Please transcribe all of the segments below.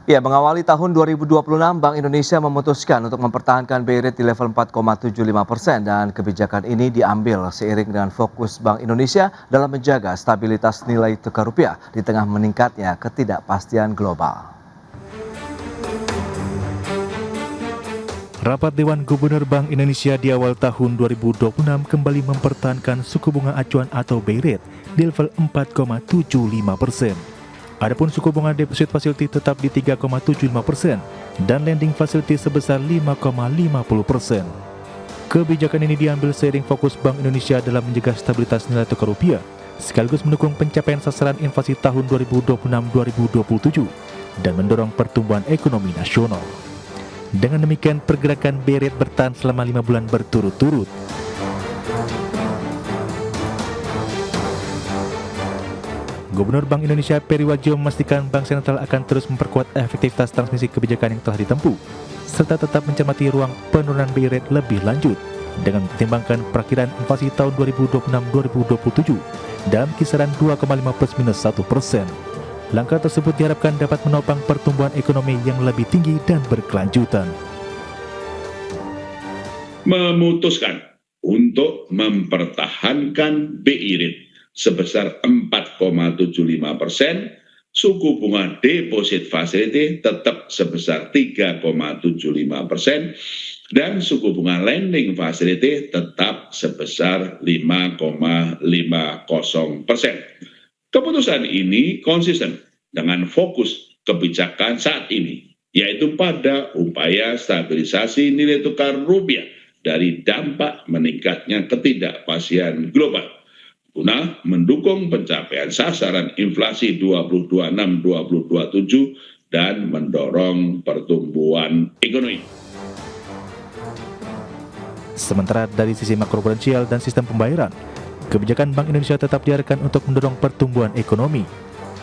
Ya, mengawali tahun 2026, Bank Indonesia memutuskan untuk mempertahankan BI Rate di level 4,75% dan kebijakan ini diambil seiring dengan fokus Bank Indonesia dalam menjaga stabilitas nilai tukar rupiah di tengah meningkatnya ketidakpastian global. Rapat Dewan Gubernur Bank Indonesia di awal tahun 2026 kembali mempertahankan suku bunga acuan atau BI Rate di level 4,75%. Adapun suku bunga deposit facility tetap di 3,75% dan lending facility sebesar 5,50%. Kebijakan ini diambil seiring fokus Bank Indonesia dalam menjaga stabilitas nilai tukar rupiah, sekaligus mendukung pencapaian sasaran inflasi tahun 2026-2027 dan mendorong pertumbuhan ekonomi nasional. Dengan demikian, pergerakan BI Rate bertahan selama 5 bulan berturut-turut. Gubernur Bank Indonesia Peri Warjio memastikan Bank Sentral akan terus memperkuat efektivitas transmisi kebijakan yang telah ditempuh, serta tetap mencermati ruang penurunan BI Rate lebih lanjut dengan mempertimbangkan perakiraan inflasi tahun 2026-2027 dalam kisaran 2,5 +/- 1%. Langkah tersebut diharapkan dapat menopang pertumbuhan ekonomi yang lebih tinggi dan berkelanjutan. Memutuskan untuk mempertahankan BI Rate sebesar 4,75%, suku bunga deposit facility tetap sebesar 3,75%, dan suku bunga lending facility tetap sebesar 5,50%. Keputusan ini konsisten dengan fokus kebijakan saat ini, yaitu pada upaya stabilisasi nilai tukar rupiah dari dampak meningkatnya ketidakpastian global, guna mendukung pencapaian sasaran inflasi 2026-2027 dan mendorong pertumbuhan ekonomi. Sementara dari sisi makroprudensial dan sistem pembayaran, kebijakan Bank Indonesia tetap diarahkan untuk mendorong pertumbuhan ekonomi.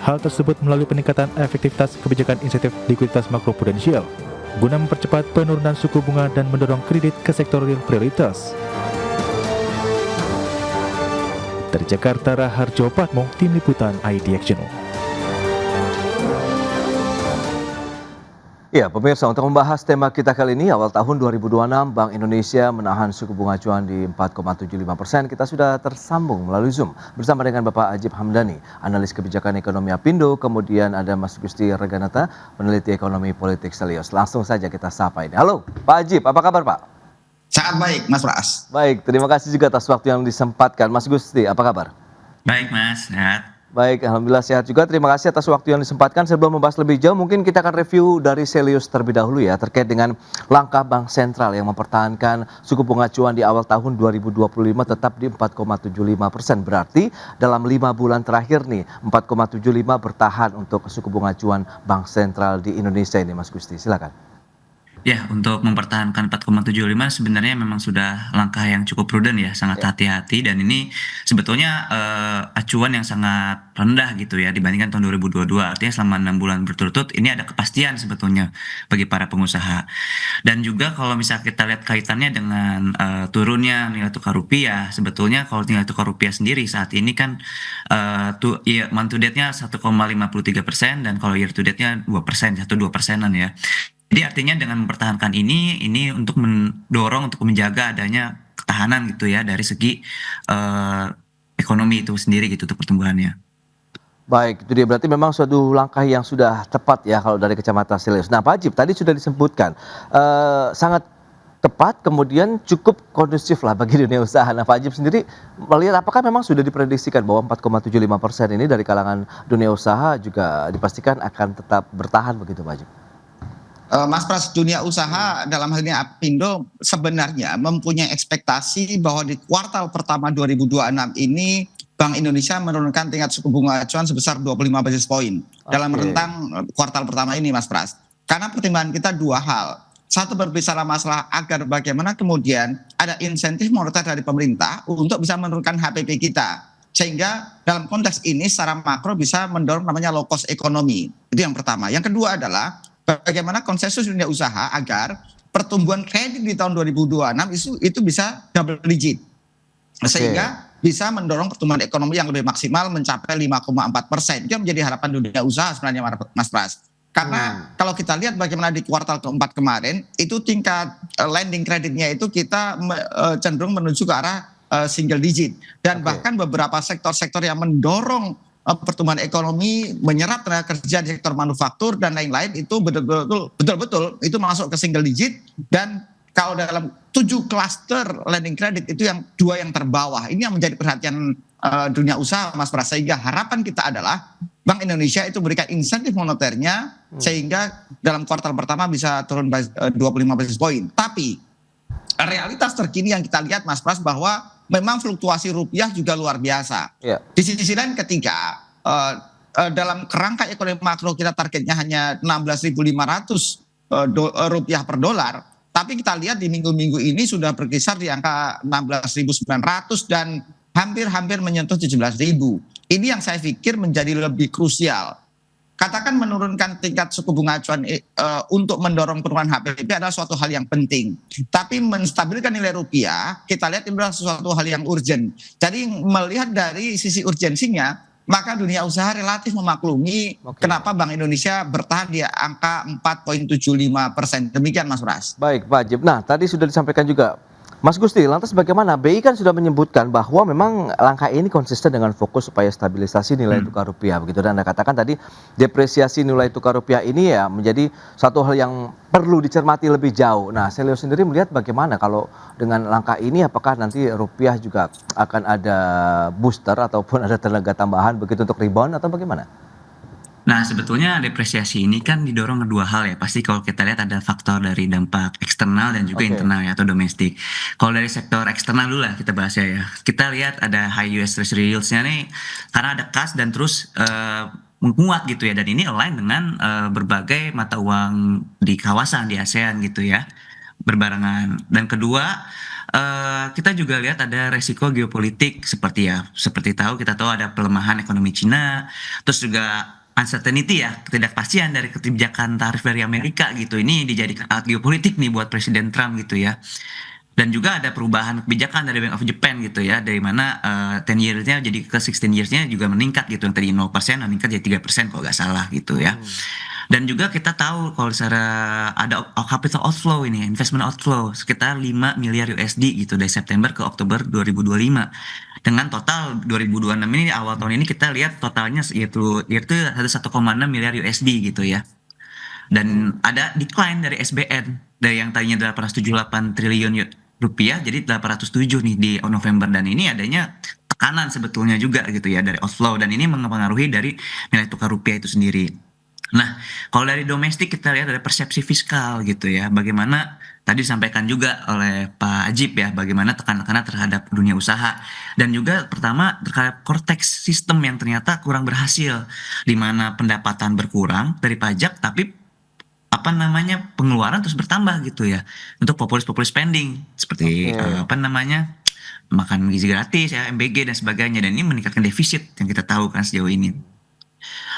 Hal tersebut melalui peningkatan efektivitas kebijakan insentif likuiditas makroprudensial, guna mempercepat penurunan suku bunga dan mendorong kredit ke sektor real prioritas. Dari Jakarta, Raharjo Patmo, Tim Liputan IDX Channel. Ya, pemirsa, untuk membahas tema kita kali ini, awal tahun 2026, Bank Indonesia menahan suku bunga acuan di 4,75%. Kita sudah tersambung melalui Zoom bersama dengan Bapak Ajib Hamdani, analis kebijakan ekonomi Apindo, kemudian ada Mas Gusti Reganata, peneliti ekonomi politik Selios. Langsung saja kita sapa ini. Halo, Pak Ajib, apa kabar Pak? Sangat baik, Mas Pras. Baik, terima kasih juga atas waktu yang disempatkan. Mas Gusti, apa kabar? Baik Mas, sehat. Baik, Alhamdulillah sehat juga. Terima kasih atas waktu yang disempatkan. Sebelum membahas lebih jauh, mungkin kita akan review dari Selius terlebih dahulu ya, terkait dengan langkah Bank Sentral yang mempertahankan suku bunga acuan di awal tahun 2025 tetap di 4,75%. Berarti dalam 5 bulan terakhir nih, 4,75 bertahan untuk suku bunga acuan Bank Sentral di Indonesia ini, Mas Gusti. Silakan. Ya, untuk mempertahankan 4,75 sebenarnya memang sudah langkah yang cukup prudent ya, sangat hati-hati, dan ini sebetulnya acuan yang sangat rendah gitu ya dibandingkan tahun 2022. Artinya selama 6 bulan berturut-turut ini ada kepastian sebetulnya bagi para pengusaha. Dan juga kalau misalnya kita lihat kaitannya dengan turunnya nilai tukar rupiah, sebetulnya kalau nilai tukar rupiah sendiri saat ini kan month to date-nya 1,53% dan kalau year to date-nya 2%, 1-2%-an ya. Jadi artinya dengan mempertahankan ini untuk mendorong untuk menjaga adanya ketahanan gitu ya dari segi ekonomi itu sendiri gitu untuk pertumbuhannya. Baik, itu dia, berarti memang suatu langkah yang sudah tepat ya kalau dari kacamata Selius. Nah, Pak Ajib tadi sudah disebutkan sangat tepat, kemudian cukup kondusif lah bagi dunia usaha. Nah, Pak Ajib sendiri melihat apakah memang sudah diprediksikan bahwa 4,75% ini dari kalangan dunia usaha juga dipastikan akan tetap bertahan begitu, Pak Ajib? Mas Pras, dunia usaha dalam hal ini Apindo sebenarnya mempunyai ekspektasi bahwa di kuartal pertama 2026 ini Bank Indonesia menurunkan tingkat suku bunga acuan sebesar 25 basis point dalam rentang kuartal pertama ini, Mas Pras. Karena pertimbangan kita dua hal. Satu, berbicara masalah agar bagaimana kemudian ada insentif moneter dari pemerintah untuk bisa menurunkan HPP kita. Sehingga dalam konteks ini secara makro bisa mendorong namanya low cost ekonomi. Itu yang pertama. Yang kedua adalah bagaimana konsensus dunia usaha agar pertumbuhan kredit di tahun 2026 itu bisa double digit. Sehingga bisa mendorong pertumbuhan ekonomi yang lebih maksimal mencapai 5,4%. Itu yang menjadi harapan dunia usaha sebenarnya, Mas Pras. Karena kalau kita lihat bagaimana di kuartal keempat kemarin, itu tingkat lending kreditnya itu kita cenderung menuju ke arah single digit. Dan bahkan beberapa sektor-sektor yang mendorong pertumbuhan ekonomi, menyerap tenaga kerja di sektor manufaktur dan lain-lain itu betul-betul itu masuk ke single digit. Dan kalau dalam 7 klaster lending credit itu yang 2 yang terbawah. Ini yang menjadi perhatian dunia usaha, Mas Pras. Sehingga harapan kita adalah Bank Indonesia itu berikan insentif moneternya sehingga dalam kuartal pertama bisa turun 25 basis point. Tapi realitas terkini yang kita lihat, Mas Pras, bahwa memang fluktuasi rupiah juga luar biasa. Di sisi lain ketika dalam kerangka ekonomi makro kita targetnya hanya 16.500 rupiah per dolar, tapi kita lihat di minggu-minggu ini sudah berkisar di angka 16.900 dan hampir menyentuh 17.000. Ini yang saya pikir menjadi lebih krusial. Katakan menurunkan tingkat suku bunga acuan untuk mendorong penurunan HPP adalah suatu hal yang penting. Tapi menstabilkan nilai rupiah, kita lihat itu adalah suatu hal yang urgent. Jadi melihat dari sisi urgensinya, maka dunia usaha relatif memaklumi kenapa Bank Indonesia bertahan di angka 4,75%. Demikian Mas Pras. Baik Pak Ajib. Nah tadi sudah disampaikan juga Mas Gusti, lantas bagaimana? BI kan sudah menyebutkan bahwa memang langkah ini konsisten dengan fokus supaya stabilisasi nilai tukar rupiah begitu. Dan Anda katakan tadi depresiasi nilai tukar rupiah ini ya menjadi satu hal yang perlu dicermati lebih jauh. Nah, Selyo sendiri melihat bagaimana kalau dengan langkah ini apakah nanti rupiah juga akan ada booster ataupun ada tenaga tambahan begitu untuk rebound atau bagaimana? Nah, sebetulnya depresiasi ini kan didorong kedua hal ya. Pasti kalau kita lihat ada faktor dari dampak eksternal dan juga internal ya, atau domestik. Kalau dari sektor eksternal dulu lah kita bahas ya. Kita lihat ada high US Treasury yields-nya nih karena ada kas dan terus menguat gitu ya. Dan ini align dengan berbagai mata uang di kawasan di ASEAN gitu ya, berbarengan. Dan kedua, kita juga lihat ada resiko geopolitik seperti kita tahu ada pelemahan ekonomi Cina, terus juga uncertainty ya, ketidakpastian dari kebijakan tarif dari Amerika gitu. Ini dijadikan alat geopolitik nih buat Presiden Trump gitu ya. Dan juga ada perubahan kebijakan dari Bank of Japan gitu ya, dari mana 10 years-nya jadi ke 16 years-nya juga meningkat gitu, yang tadi 0% meningkat jadi 3% kalau nggak salah gitu ya. Dan juga kita tahu kalau secara ada capital outflow ini, investment outflow sekitar 5 miliar USD gitu dari September ke Oktober 2025. Dengan total 2026 ini awal tahun ini kita lihat totalnya yaitu ada 1,6 miliar USD gitu ya. Dan ada decline dari SBN dari yang tadinya 878 triliun rupiah jadi 807 nih di November, dan ini adanya tekanan sebetulnya juga gitu ya dari outflow, dan ini mempengaruhi dari nilai tukar rupiah itu sendiri. Nah, kalau dari domestik kita lihat ada persepsi fiskal gitu ya. Bagaimana tadi disampaikan juga oleh Pak Ajib ya, bagaimana tekanan terhadap dunia usaha. Dan juga pertama terhadap cortex sistem yang ternyata kurang berhasil, di mana pendapatan berkurang dari pajak tapi pengeluaran terus bertambah gitu ya untuk populis spending seperti makan gizi gratis ya, MBG dan sebagainya, dan ini meningkatkan defisit yang kita tahu kan sejauh ini.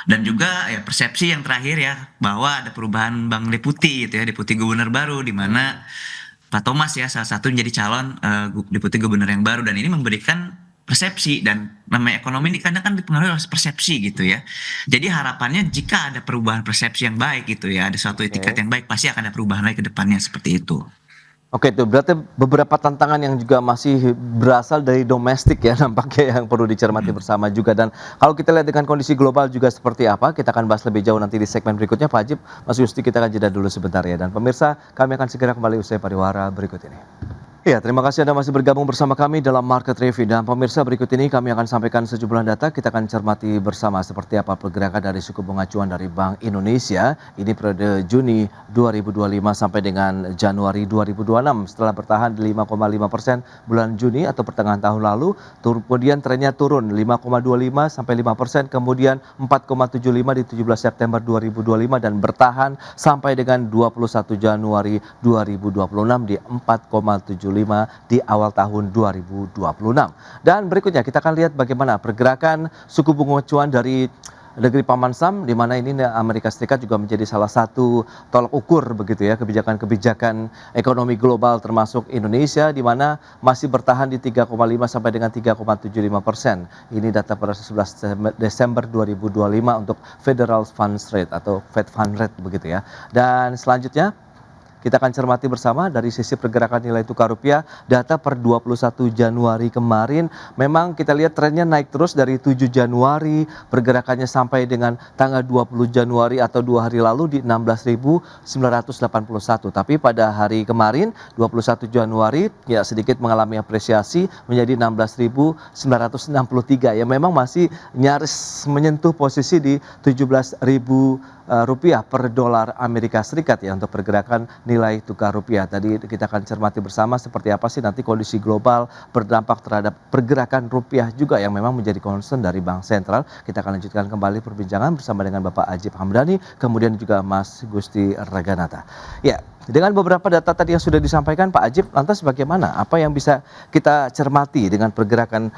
Dan juga ya persepsi yang terakhir ya bahwa ada perubahan Bank Deputi gitu ya, Deputi Gubernur baru, di mana Pak Thomas ya salah satu menjadi calon Deputi Gubernur yang baru, dan ini memberikan persepsi, dan namanya ekonomi ini kadang kan dipengaruhi oleh persepsi gitu ya. Jadi harapannya jika ada perubahan persepsi yang baik gitu ya, ada suatu etiket yang baik, pasti akan ada perubahan lagi ke depannya seperti itu. Oke, itu berarti beberapa tantangan yang juga masih berasal dari domestik ya nampaknya yang perlu dicermati bersama juga. Dan kalau kita lihat dengan kondisi global juga seperti apa, kita akan bahas lebih jauh nanti di segmen berikutnya. Pak Ajib, Mas Gusti, kita akan jeda dulu sebentar ya. Dan pemirsa, kami akan segera kembali usai pariwara berikut ini. Ya, terima kasih Anda masih bergabung bersama kami dalam Market Review. Dan pemirsa, berikut ini kami akan sampaikan sejumlah data. Kita akan cermati bersama seperti apa pergerakan dari suku bunga acuan dari Bank Indonesia. Ini periode Juni 2025 sampai dengan Januari 2026. Setelah bertahan di 5,5% bulan Juni atau pertengahan tahun lalu, kemudian trennya turun 5,25 sampai 5%, kemudian 4,75 di 17 September 2025 dan bertahan sampai dengan 21 Januari 2026 di 4,75 di awal tahun 2026. Dan berikutnya kita akan lihat bagaimana pergerakan suku bunga acuan dari negeri Paman Sam, di mana ini Amerika Serikat juga menjadi salah satu tolak ukur begitu ya kebijakan-kebijakan ekonomi global termasuk Indonesia, di mana masih bertahan di 3,5 sampai dengan 3,75%. Ini data pada 11 Desember 2025 untuk Federal Funds Rate atau Fed Fund Rate begitu ya. Dan selanjutnya kita akan cermati bersama dari sisi pergerakan nilai tukar rupiah, data per 21 Januari kemarin, memang kita lihat trennya naik terus dari 7 Januari, pergerakannya sampai dengan tanggal 20 Januari atau 2 hari lalu di 16.981. Tapi pada hari kemarin, 21 Januari, ya sedikit mengalami apresiasi menjadi 16.963. Ya memang masih nyaris menyentuh posisi di 17.000 rupiah per dolar Amerika Serikat ya untuk pergerakan nilai tukar rupiah. Tadi kita akan cermati bersama seperti apa sih nanti kondisi global berdampak terhadap pergerakan rupiah juga yang memang menjadi concern dari Bank Sentral. Kita akan lanjutkan kembali perbincangan bersama dengan Bapak Ajib Hamdani, kemudian juga Mas Gusti Raganata. Ya, dengan beberapa data tadi yang sudah disampaikan Pak Ajib, lantas bagaimana? Apa yang bisa kita cermati dengan pergerakan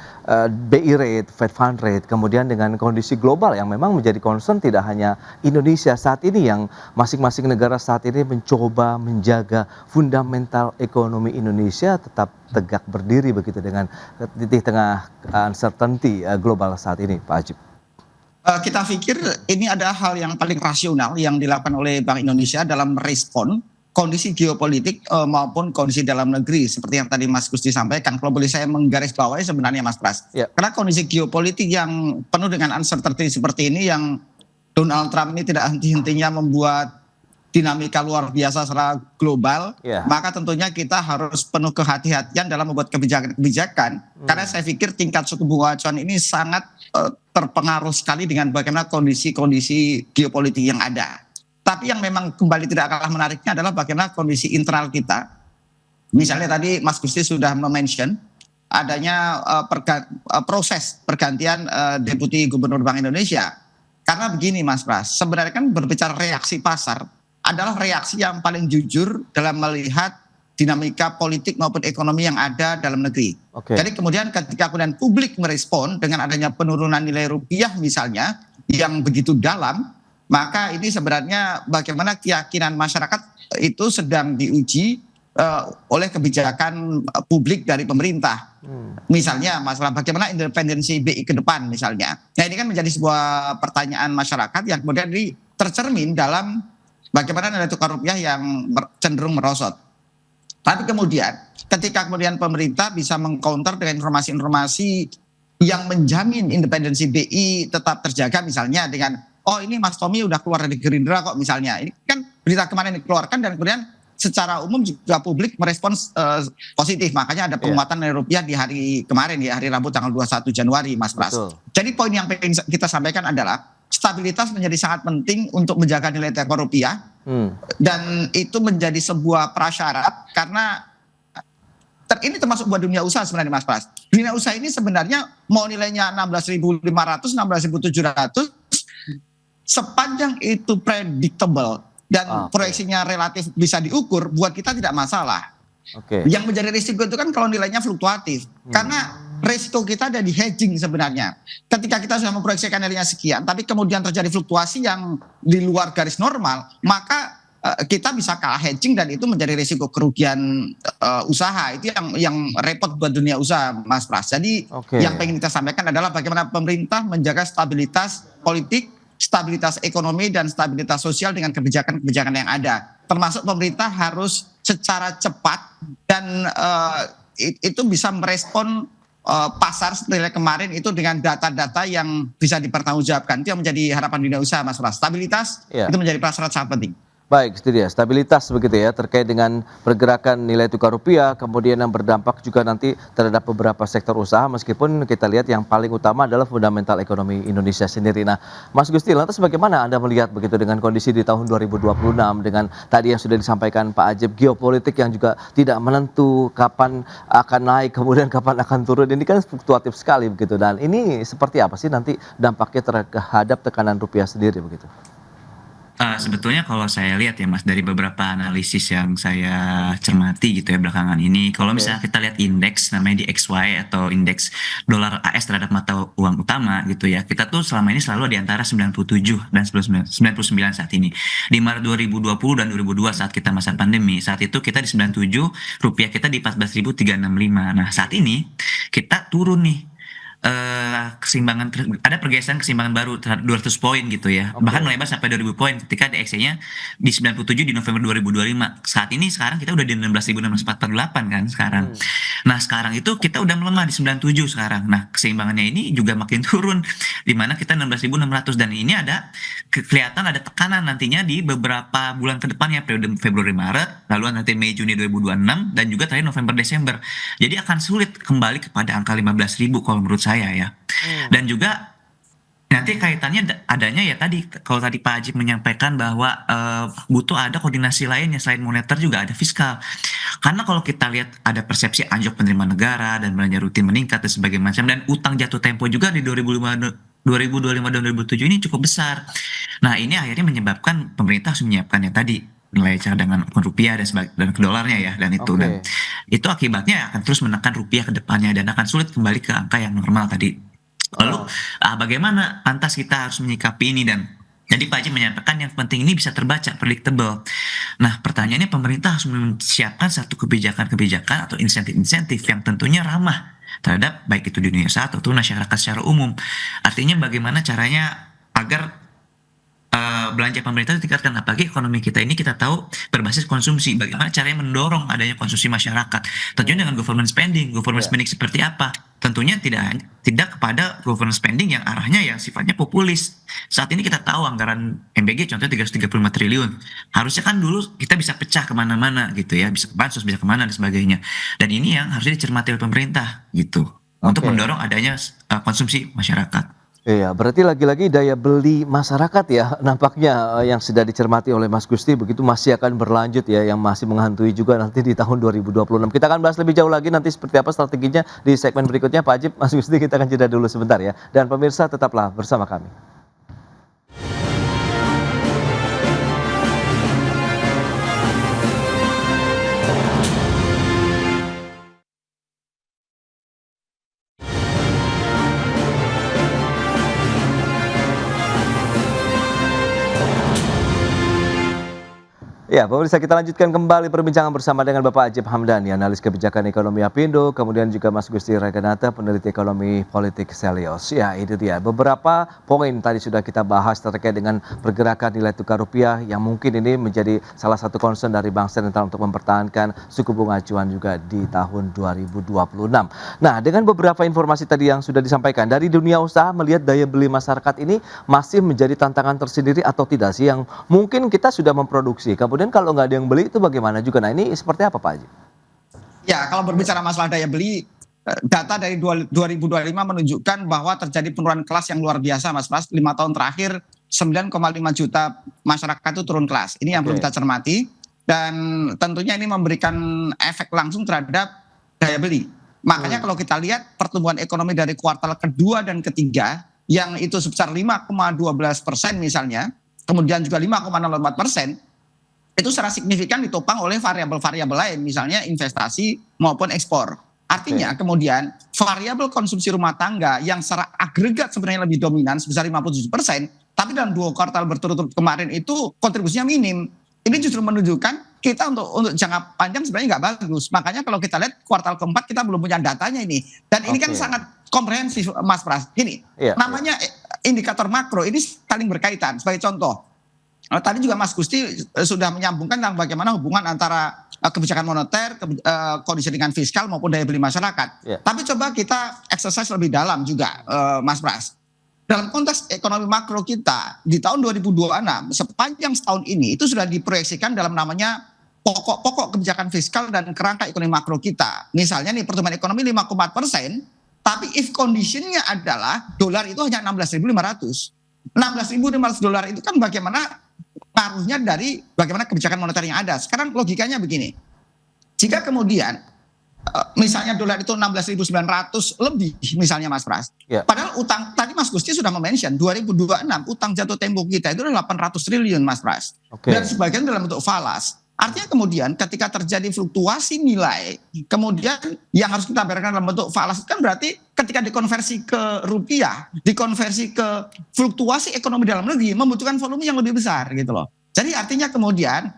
BI rate, Fed Fund rate, kemudian dengan kondisi global yang memang menjadi concern tidak hanya Indonesia saat ini, yang masing-masing negara saat ini mencoba menjaga fundamental ekonomi Indonesia tetap tegak berdiri begitu dengan di tengah uncertainty global saat ini, Pak Ajib. Kita pikir ini ada hal yang paling rasional yang dilakukan oleh Bank Indonesia dalam merespon kondisi geopolitik maupun kondisi dalam negeri seperti yang tadi Mas Gusti sampaikan. Kalau boleh saya menggarisbawahi sebenarnya Mas Pras, karena kondisi geopolitik yang penuh dengan uncertainty seperti ini, yang Donald Trump ini tidak henti-hentinya membuat dinamika luar biasa secara global, maka tentunya kita harus penuh kehati-hatian dalam membuat kebijakan-kebijakan. Karena saya pikir tingkat suku bunga acuan ini sangat terpengaruh sekali dengan bagaimana kondisi-kondisi geopolitik yang ada. Tapi yang memang kembali tidak kalah menariknya adalah bagaimana kondisi internal kita. Misalnya tadi Mas Gusti sudah mention adanya proses pergantian Deputi Gubernur Bank Indonesia. Karena begini Mas Pras, sebenarnya kan berbicara reaksi pasar adalah reaksi yang paling jujur dalam melihat dinamika politik maupun ekonomi yang ada dalam negeri. Jadi kemudian ketika kemudian publik merespon dengan adanya penurunan nilai rupiah misalnya yang begitu dalam, maka ini sebenarnya bagaimana keyakinan masyarakat itu sedang diuji oleh kebijakan publik dari pemerintah. Misalnya masalah bagaimana independensi BI ke depan misalnya. Nah ini kan menjadi sebuah pertanyaan masyarakat yang kemudian tercermin dalam bagaimana nilai tukar rupiah yang cenderung merosot. Tapi kemudian ketika kemudian pemerintah bisa mengcounter dengan informasi-informasi yang menjamin independensi BI tetap terjaga misalnya dengan oh ini Mas Tommy udah keluar dari Gerindra kok misalnya. Ini kan berita kemarin dikeluarkan dan kemudian secara umum juga publik merespons positif. Makanya ada penguatan nilai rupiah di hari kemarin ya, hari Rabu tanggal 21 Januari Mas Pras. Jadi poin yang pengen kita sampaikan adalah stabilitas menjadi sangat penting untuk menjaga nilai tukar rupiah. Dan itu menjadi sebuah prasyarat karena ini termasuk buat dunia usaha sebenarnya Mas Pras. Dunia usaha ini sebenarnya mau nilainya 16.500, 16.700 sepanjang itu predictable dan proyeksinya relatif bisa diukur, buat kita tidak masalah. Yang menjadi risiko itu kan kalau nilainya fluktuatif. Karena risiko kita ada di hedging sebenarnya. Ketika kita sudah memproyeksikan nilainya sekian, tapi kemudian terjadi fluktuasi yang di luar garis normal, maka kita bisa kalah hedging dan itu menjadi risiko kerugian usaha. Itu yang repot buat dunia usaha Mas Pras. Jadi yang pengen kita sampaikan adalah bagaimana pemerintah menjaga stabilitas politik, stabilitas ekonomi dan stabilitas sosial dengan kebijakan-kebijakan yang ada. Termasuk pemerintah harus secara cepat dan itu bisa merespon pasar seperti kemarin itu dengan data-data yang bisa dipertanggungjawabkan. Itu yang menjadi harapan dunia usaha Mas Pras. Stabilitas itu menjadi prasyarat sangat penting. Baik, itu dia stabilitas begitu ya terkait dengan pergerakan nilai tukar rupiah, kemudian yang berdampak juga nanti terhadap beberapa sektor usaha, meskipun kita lihat yang paling utama adalah fundamental ekonomi Indonesia sendiri. Nah, Mas Gusti, lantas bagaimana Anda melihat begitu dengan kondisi di tahun 2026 dengan tadi yang sudah disampaikan Pak Ajib, geopolitik yang juga tidak menentu kapan akan naik, kemudian kapan akan turun, ini kan fluktuatif sekali begitu, dan ini seperti apa sih nanti dampaknya terhadap tekanan rupiah sendiri begitu? Sebetulnya kalau saya lihat ya Mas, dari beberapa analisis yang saya cermati gitu ya belakangan ini, kalau Oke. misalnya kita lihat indeks namanya DXY atau indeks dolar AS terhadap mata uang utama gitu ya, kita tuh selama ini selalu di antara 97 dan 99 saat ini. Di Maret 2020 dan 2002 saat kita masa pandemi, saat itu kita di 97, rupiah kita di 14.365. Nah, saat ini kita turun nih, ada pergeseran keseimbangan baru terhadap 200 poin gitu ya. Oke. Bahkan melebar sampai 2000 poin ketika DXY-nya di 97 di November 2025. Saat ini sekarang kita udah di 16.648 kan sekarang. Hmm. Nah, sekarang itu kita udah melemah di 97 sekarang. Nah, keseimbangannya ini juga makin turun di mana kita 16.600 dan ini ada kelihatan ada tekanan nantinya di beberapa bulan ke depannya, periode Februari Maret, lalu nanti Mei Juni 2026 dan juga terakhir November Desember. Jadi akan sulit kembali kepada angka 15.000 kalau menurut saya ya. Dan juga nanti kaitannya adanya ya tadi, kalau tadi Pak Ajib menyampaikan bahwa butuh ada koordinasi lainnya selain moneter juga ada fiskal. Karena kalau kita lihat ada persepsi anjlok penerimaan negara dan belanja rutin meningkat dan sebagainya macam, dan utang jatuh tempo juga di 2025 dan 2007 ini cukup besar. Nah, ini akhirnya menyebabkan pemerintah harus menyiapkan ya tadi nilai cadangan rupiah dan ke dolarnya ya, dan itu Oke. dan itu akibatnya akan terus menekan rupiah ke depannya dan akan sulit kembali ke angka yang normal tadi. Lalu bagaimana pantas kita harus menyikapi ini, dan jadi Pak Haji menyampaikan yang penting ini bisa terbaca, predictable. Nah, pertanyaannya pemerintah harus menyiapkan satu kebijakan-kebijakan atau insentif-insentif yang tentunya ramah terhadap baik itu dunia usaha atau masyarakat secara umum. Artinya bagaimana caranya agar belanja pemerintah ditingkatkan, apalagi ekonomi kita ini kita tahu berbasis konsumsi. Bagaimana caranya mendorong adanya konsumsi masyarakat? Tentunya dengan government spending. Government Ya. spending seperti apa? Tentunya tidak kepada government spending yang arahnya yang sifatnya populis. Saat ini kita tahu anggaran MBG contohnya 335 triliun. Harusnya kan dulu kita bisa pecah kemana-mana gitu ya, bisa ke bansos, bisa kemana dan sebagainya. Dan ini yang harusnya dicermati oleh pemerintah gitu, untuk Oke. mendorong adanya konsumsi masyarakat. Iya, berarti lagi-lagi daya beli masyarakat ya nampaknya yang sudah dicermati oleh Mas Gusti begitu masih akan berlanjut ya, yang masih menghantui juga nanti di tahun 2026. Kita akan bahas lebih jauh lagi nanti seperti apa strateginya di segmen berikutnya. Pak Ajib, Mas Gusti, kita akan jeda dulu sebentar ya. Dan pemirsa tetaplah bersama kami. Ya, pemirsa, kita lanjutkan kembali perbincangan bersama dengan Bapak Ajib Hamdani, analis kebijakan ekonomi Apindo, kemudian juga Mas Gusti Reganata, peneliti ekonomi politik Selios. Ya, itu dia. Beberapa poin tadi sudah kita bahas terkait dengan pergerakan nilai tukar rupiah yang mungkin ini menjadi salah satu concern dari Bank Sentral untuk mempertahankan suku bunga acuan juga di tahun 2026. Nah, dengan beberapa informasi tadi yang sudah disampaikan, dari dunia usaha melihat daya beli masyarakat ini masih menjadi tantangan tersendiri atau tidak sih, yang mungkin kita sudah memproduksi, kemudian kalau nggak ada yang beli itu bagaimana juga. Nah, ini seperti apa Pak Haji? Ya, kalau berbicara masalah daya beli, data dari 2025 menunjukkan bahwa terjadi penurunan kelas yang luar biasa, Mas Pras. 5 tahun terakhir 9,5 juta masyarakat itu turun kelas. Ini yang perlu kita cermati, dan tentunya ini memberikan efek langsung terhadap daya beli. Makanya kalau kita lihat pertumbuhan ekonomi dari kuartal kedua dan ketiga yang itu sebesar 5,12% misalnya, kemudian juga 5,04%, itu secara signifikan ditopang oleh variabel-variabel lain, misalnya investasi maupun ekspor. Artinya kemudian variabel konsumsi rumah tangga yang secara agregat sebenarnya lebih dominan sebesar 57%, tapi dalam 2 kuartal berturut-turut kemarin itu kontribusinya minim. Ini justru menunjukkan kita untuk jangka panjang sebenarnya nggak bagus. Makanya kalau kita lihat kuartal keempat kita belum punya datanya ini. Dan ini kan sangat komprehensif, Mas Pras. Gini, namanya indikator makro ini saling berkaitan. Sebagai contoh, tadi juga Mas Gusti sudah menyambungkan tentang bagaimana hubungan antara kebijakan moneter, kondisi dengan fiskal maupun daya beli masyarakat. Tapi coba kita exercise lebih dalam juga, Mas Pras. Dalam konteks ekonomi makro kita di tahun 2026 sepanjang setahun ini itu sudah diproyeksikan dalam namanya pokok-pokok kebijakan fiskal dan kerangka ekonomi makro kita. Misalnya nih pertumbuhan ekonomi 5,4%, tapi if conditionnya adalah dolar itu hanya 16.500. 16.500 dolar itu kan bagaimana pengaruhnya dari bagaimana kebijakan moneter yang ada. Sekarang logikanya begini, jika kemudian misalnya dolar itu 16.900 lebih misalnya Mas Pras. Ya. Padahal utang tadi Mas Gusti sudah mention 2026 utang jatuh tempo kita itu adalah 800 triliun Mas Pras. Oke. Dan sebagian dalam bentuk falas. Artinya kemudian ketika terjadi fluktuasi nilai, kemudian yang harus kita bayarkan dalam bentuk falas kan berarti ketika dikonversi ke rupiah, dikonversi ke fluktuasi ekonomi dalam negeri membutuhkan volume yang lebih besar gitu loh. Jadi artinya kemudian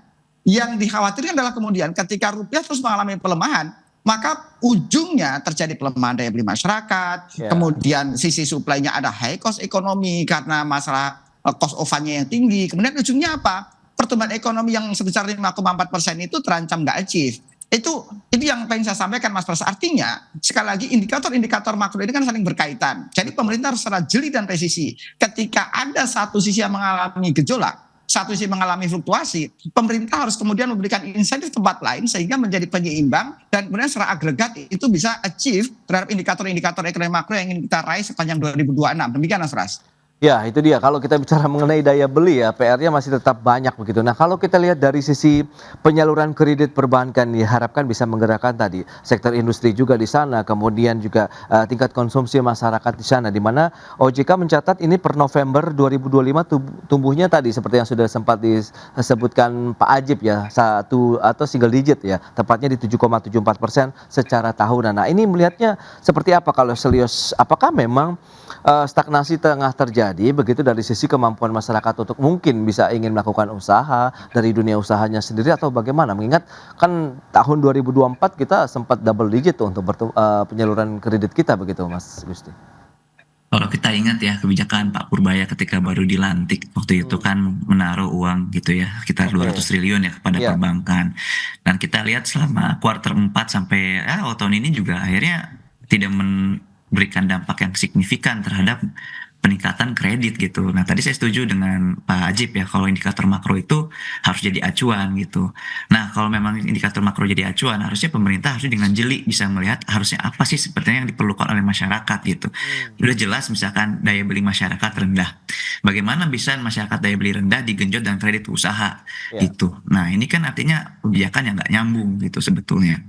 yang dikhawatirkan adalah kemudian ketika rupiah terus mengalami pelemahan, maka ujungnya terjadi pelemahan daya beli masyarakat, Ya. kemudian sisi supply-nya ada high cost ekonomi karena masalah cost of fund-nya yang tinggi, kemudian ujungnya apa? Pertumbuhan ekonomi yang sebesar 5,4% itu terancam nggak achieve. Itu yang pengen saya sampaikan Mas Pras. Artinya sekali lagi indikator-indikator makro ini kan saling berkaitan. Jadi pemerintah harus secara jeli dan presisi. Ketika ada satu sisi yang mengalami gejolak, satu sisi mengalami fluktuasi, pemerintah harus kemudian memberikan insentif tempat lain sehingga menjadi penyeimbang dan kemudian secara agregat itu bisa achieve terhadap indikator-indikator ekonomi makro yang ingin kita raih sepanjang 2026. Demikian Mas Pras. Ya, itu dia. Kalau kita bicara mengenai daya beli ya, PR-nya masih tetap banyak begitu. Nah, kalau kita lihat dari sisi penyaluran kredit perbankan diharapkan bisa menggerakkan tadi sektor industri juga di sana, kemudian juga tingkat konsumsi masyarakat di sana, di mana OJK mencatat ini per November 2025 tumbuhnya tadi seperti yang sudah sempat disebutkan Pak Ajib ya, satu atau single digit ya, tepatnya di 7,74% secara tahunan. Nah, ini melihatnya seperti apa kalau Selyos? Apakah memang stagnasi tengah terjadi begitu dari sisi kemampuan masyarakat untuk mungkin bisa ingin melakukan usaha dari dunia usahanya sendiri atau bagaimana? Mengingat kan tahun 2024 kita sempat double digit tuh untuk penyaluran kredit kita begitu Mas Gusti. Kalau kita ingat ya kebijakan Pak Purbaya ketika baru dilantik waktu itu kan menaruh uang gitu ya sekitar 200 triliun ya kepada Iya. perbankan. Dan kita lihat selama kuartal 4 sampai tahun ini juga akhirnya tidak memberikan dampak yang signifikan terhadap peningkatan kredit gitu. Nah tadi saya setuju dengan Pak Ajib ya kalau indikator makro itu harus jadi acuan gitu. Nah kalau memang indikator makro jadi acuan harusnya pemerintah harus dengan jeli bisa melihat harusnya apa sih sepertinya yang diperlukan oleh masyarakat gitu. Udah jelas misalkan daya beli masyarakat rendah. Bagaimana bisa masyarakat daya beli rendah digenjot dengan kredit usaha Ya. gitu. Nah ini kan artinya kebijakan yang nggak nyambung gitu sebetulnya.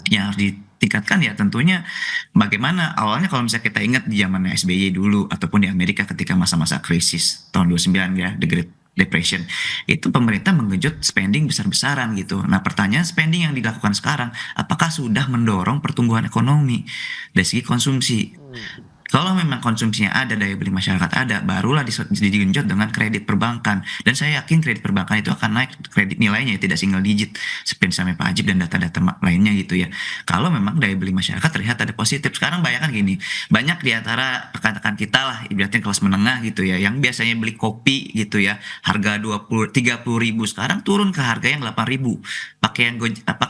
Yang harus ditingkatkan ya tentunya bagaimana awalnya kalau misalnya kita ingat di zaman SBY dulu ataupun di Amerika ketika masa-masa krisis tahun 29 ya The Great Depression itu pemerintah menggenjot spending besar-besaran gitu. Nah pertanyaan spending yang dilakukan sekarang apakah sudah mendorong pertumbuhan ekonomi dari segi konsumsi? Kalau memang konsumsinya ada, daya beli masyarakat ada, barulah digenjot dengan kredit perbankan. Dan saya yakin kredit perbankan itu akan naik kredit nilainya, tidak single digit. Seperti sampai Pak Ajib dan data-data lainnya gitu ya. Kalau memang daya beli masyarakat terlihat ada positif. Sekarang bayangkan gini, banyak di antara rekan-rekan kita lah, ibaratnya kelas menengah gitu ya, yang biasanya beli kopi gitu ya, harga 30 ribu, sekarang turun ke harga yang 8 ribu. Pakai yang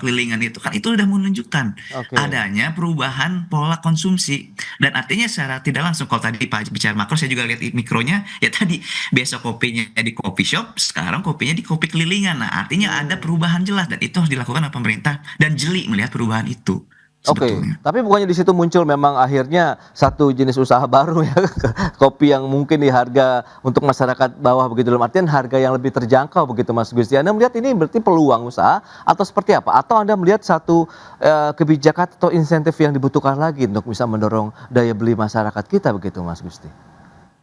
kelilingan itu kan, itu udah menunjukkan Oke. adanya perubahan pola konsumsi. Dan artinya secara tidak langsung kalau tadi Pak bicara makro saya juga lihat mikronya ya tadi besok kopinya di coffee shop sekarang kopinya di kopi kelilingan. Nah artinya ada perubahan jelas dan itu harus dilakukan oleh pemerintah dan jeli melihat perubahan itu Oke, sebetulnya. tapi bukannya di situ muncul memang akhirnya satu jenis usaha baru ya, kopi yang mungkin di harga untuk masyarakat bawah begitu, dalam artian harga yang lebih terjangkau begitu Mas Gusti. Anda melihat ini berarti peluang usaha atau seperti apa? Atau Anda melihat satu kebijakan atau insentif yang dibutuhkan lagi untuk bisa mendorong daya beli masyarakat kita begitu Mas Gusti?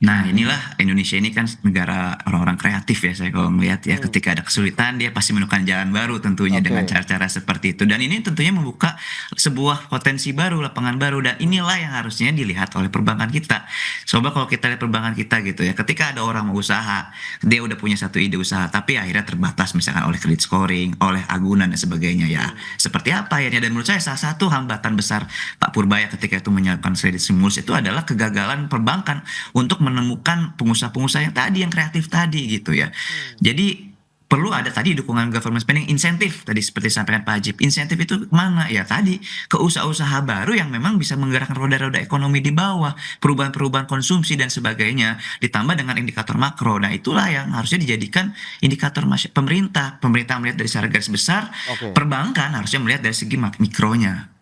Nah inilah Indonesia ini kan negara orang-orang kreatif ya saya kalau melihat ya ketika ada kesulitan dia pasti menemukan jalan baru tentunya Oke. dengan cara-cara seperti itu dan ini tentunya membuka sebuah potensi baru lapangan baru dan inilah yang harusnya dilihat oleh perbankan kita. Coba kalau kita lihat perbankan kita gitu ya ketika ada orang mau usaha dia udah punya satu ide usaha tapi akhirnya terbatas misalkan oleh credit scoring, oleh agunan dan sebagainya ya seperti apa akhirnya dan menurut saya salah satu hambatan besar Pak Purbaya ketika itu menyiapkan kredit stimulus itu adalah kegagalan perbankan untuk menemukan pengusaha-pengusaha yang tadi yang kreatif tadi gitu ya. Jadi perlu ada tadi dukungan government spending insentif tadi seperti disampaikan Pak Ajib. Insentif itu kemana? Ya tadi ke usaha-usaha baru yang memang bisa menggerakkan roda-roda ekonomi di bawah, perubahan-perubahan konsumsi dan sebagainya ditambah dengan indikator makro. Nah itulah yang harusnya dijadikan indikator pemerintah. Pemerintah melihat dari secara garis besar, Oke. perbankan harusnya melihat dari segi mikronya.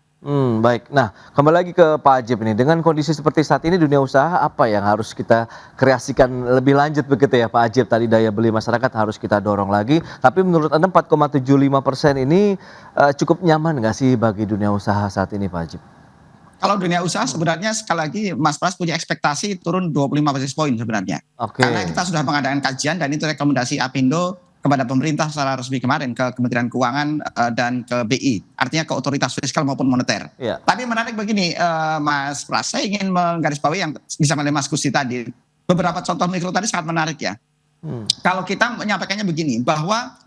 Baik. Nah, kembali lagi ke Pak Ajib ini. Dengan kondisi seperti saat ini dunia usaha apa yang harus kita kreasikan lebih lanjut begitu ya Pak Ajib? Tadi daya beli masyarakat harus kita dorong lagi. Tapi menurut Anda 4,75% ini cukup nyaman nggak sih bagi dunia usaha saat ini Pak Ajib? Kalau dunia usaha sebenarnya sekali lagi Mas Pras punya ekspektasi turun 25 basis point sebenarnya. Oke. Karena kita sudah mengadakan kajian dan itu rekomendasi Apindo kepada pemerintah secara resmi kemarin ke Kementerian Keuangan dan ke BI, artinya ke otoritas fiskal maupun moneter. Iya. Tapi menarik begini, Mas Pras, saya ingin menggarisbawahi yang disampaikan oleh Mas Gusti tadi. Beberapa contoh mikro tadi sangat menarik ya. Kalau kita menyampaikannya begini, bahwa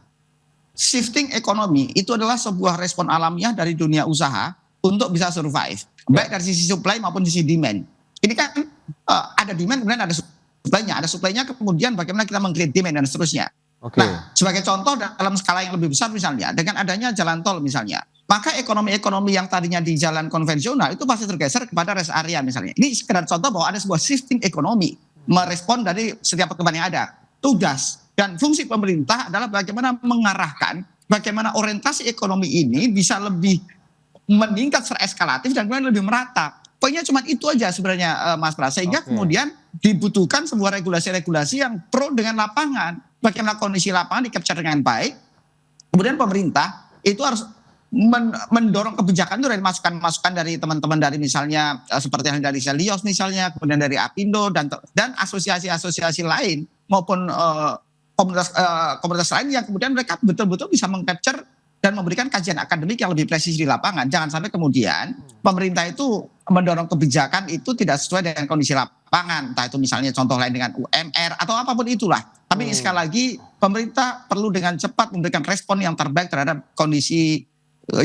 shifting ekonomi itu adalah sebuah respon alamiah dari dunia usaha untuk bisa survive, baik dari sisi supply maupun sisi demand. Ini kan ada demand kemudian ada supply-nya kemudian bagaimana kita meng-create demand dan seterusnya. Oke. Nah, sebagai contoh dalam skala yang lebih besar misalnya, dengan adanya jalan tol misalnya, maka ekonomi-ekonomi yang tadinya di jalan konvensional itu pasti tergeser kepada rest area misalnya. Ini sekedar contoh bahwa ada sebuah shifting ekonomi, merespon dari setiap perkembangan yang ada. Tugas dan fungsi pemerintah adalah bagaimana mengarahkan, bagaimana orientasi ekonomi ini bisa lebih meningkat secara eskalatif dan kemudian lebih merata. Poinnya cuma itu aja sebenarnya Mas Pras, sehingga kemudian dibutuhkan sebuah regulasi-regulasi yang pro dengan lapangan. Bagaimana kondisi lapangan di-capture dengan baik, kemudian pemerintah itu harus mendorong kebijakan itu dari masukan-masukan dari teman-teman dari misalnya seperti yang dari Selios misalnya, kemudian dari Apindo dan asosiasi-asosiasi lain maupun komunitas lain yang kemudian mereka betul-betul bisa meng-capture dan memberikan kajian akademik yang lebih presisi di lapangan. Jangan sampai kemudian pemerintah itu mendorong kebijakan itu tidak sesuai dengan kondisi lapangan. Entah itu misalnya contoh lain dengan UMR atau apapun itulah. Tapi sekali lagi pemerintah perlu dengan cepat memberikan respon yang terbaik terhadap kondisi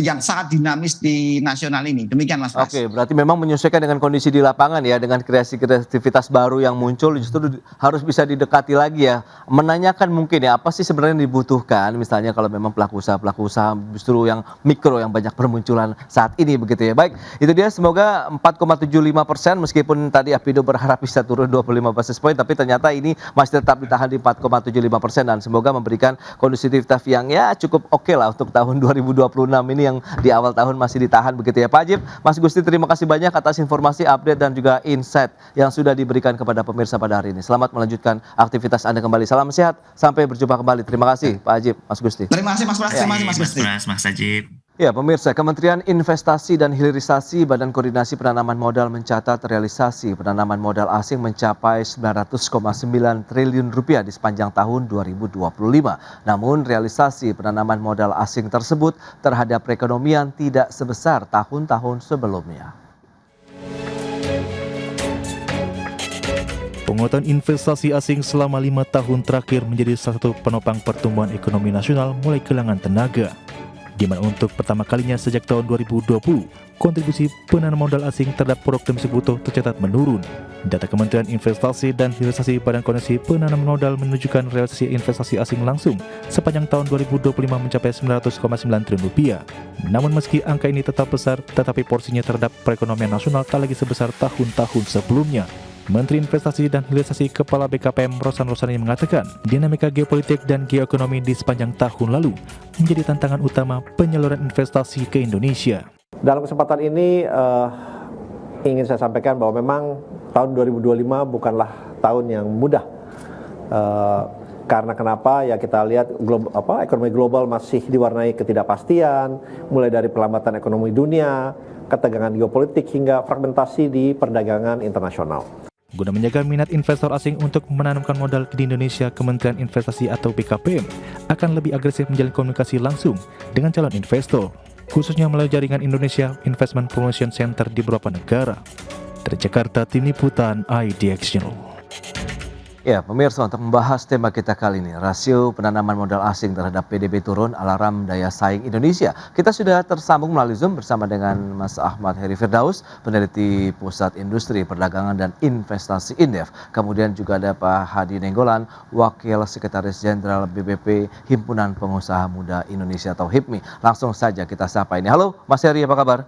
yang sangat dinamis di nasional ini. Demikian Mas Pras. Oke, berarti memang menyesuaikan dengan kondisi di lapangan ya, dengan kreativitas baru yang muncul justru harus bisa didekati lagi ya. Menanyakan mungkin ya, apa sih sebenarnya yang dibutuhkan, misalnya kalau memang pelaku usaha justru yang mikro yang banyak bermunculan saat ini begitu ya. Baik, itu dia semoga 4,75% meskipun tadi Apindo berharap bisa turun 25 basis point, tapi ternyata ini masih tetap ditahan di 4,75% dan semoga memberikan kondusitivitas yang ya cukup oke lah untuk tahun 2026 ini yang di awal tahun masih ditahan begitu ya Pak Ajib. Mas Gusti terima kasih banyak atas informasi, update dan juga insight yang sudah diberikan kepada pemirsa pada hari ini. Selamat melanjutkan aktivitas Anda kembali. Salam sehat, sampai berjumpa kembali. Terima kasih Pak Ajib, Mas Gusti. Terima kasih Mas Pras, terima kasih Mas Gusti. Mas Ajib. Ya, pemirsa, Kementerian Investasi dan Hilirisasi Badan Koordinasi Penanaman Modal mencatat realisasi penanaman modal asing mencapai 900,9 triliun rupiah di sepanjang tahun 2025. Namun, realisasi penanaman modal asing tersebut terhadap perekonomian tidak sebesar tahun-tahun sebelumnya. Penguatan investasi asing selama 5 tahun terakhir menjadi salah satu penopang pertumbuhan ekonomi nasional mulai kehilangan tenaga. Di mana untuk pertama kalinya sejak tahun 2020, kontribusi penanaman modal asing terhadap produk domestik bruto tercatat menurun. Data Kementerian Investasi dan Hilirisasi Badan Koordinasi Penanaman Modal menunjukkan realisasi investasi asing langsung sepanjang tahun 2025 mencapai 900,9 triliun rupiah. Namun meski angka ini tetap besar, tetapi porsinya terhadap perekonomian nasional tak lagi sebesar tahun-tahun sebelumnya. Menteri Investasi dan Hilirisasi Kepala BKPM Rosan Roslani mengatakan, dinamika geopolitik dan geoekonomi di sepanjang tahun lalu menjadi tantangan utama penyaluran investasi ke Indonesia. Dalam kesempatan ini ingin saya sampaikan bahwa memang tahun 2025 bukanlah tahun yang mudah. Karena kenapa? Ya kita lihat ekonomi global masih diwarnai ketidakpastian, mulai dari perlambatan ekonomi dunia, ketegangan geopolitik hingga fragmentasi di perdagangan internasional. Guna menjaga minat investor asing untuk menanamkan modal di Indonesia, Kementerian Investasi atau BKPM akan lebih agresif menjalin komunikasi langsung dengan calon investor, khususnya melalui jaringan Indonesia Investment Promotion Center di beberapa negara. Dari Jakarta, Tim Liputan IDX Channel. Ya, pemirsa, untuk membahas tema kita kali ini, rasio penanaman modal asing terhadap PDB turun, alarm daya saing Indonesia. Kita sudah tersambung melalui Zoom bersama dengan Mas Ahmad Heri Firdaus, peneliti Pusat Industri Perdagangan dan Investasi Indef. Kemudian juga ada Pak Hadi Nenggolan, Wakil Sekretaris Jenderal BBP Himpunan Pengusaha Muda Indonesia atau HIPMI. Langsung saja kita sapa ini. Halo, Mas Heri, apa kabar?